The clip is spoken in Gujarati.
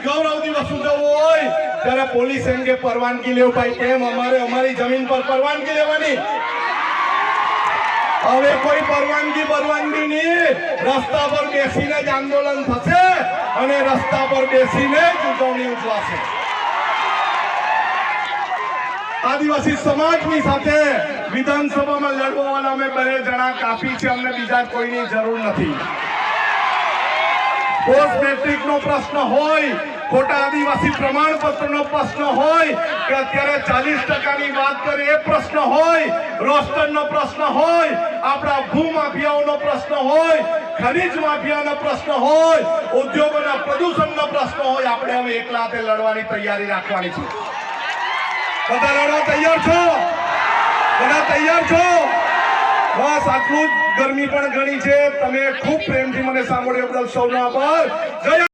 ગૌરવ દિવસ ઉજવવો હોય ત્યારે પોલીસ અંગે પરવાનગી લેવું ભાઈ કેમ અમારે અમારી જમીન પર પરવાનગી લેવાની હવે કોઈ પરવાનગી નહીં રસ્તા પર બેસીને જ આંદોલન થશે અને રસ્તા પર બેસીને જ ઉજવણી ઉજવાશે આદિવાસી સમાજની સાથે વિધાનસભામાં લડવાવાળા અમે બે જણા કાફી છે અમને બીજા કોઈની જરૂર નથી પોસ્ટ મેટ્રિક નો પ્રશ્ન હોય ખોટા આદિવાસી પ્રમાણપત્રનો પ્રશ્ન હોય કે અત્યારે 40% ની વાત કરીએ એ પ્રશ્ન હોય રોસ્ટરનો પ્રશ્ન હોય આપણા ભૂમાફિયાઓનો પ્રશ્ન હોય ખનીજ માફિયાનો પ્રશ્ન હોય ઉદ્યોગોના પ્રદૂષણનો પ્રશ્ન હોય આપણે હવે એકલા હાથે લડવાની તૈયારી રાખવાની છે બધા લડવા તૈયાર છો બધા તૈયાર છો બસ આટલું જ ગરમી પણ ઘણી છે તમે ખૂબ પ્રેમથી મને સાંભળ્યો બદલ સૌનો આભાર જય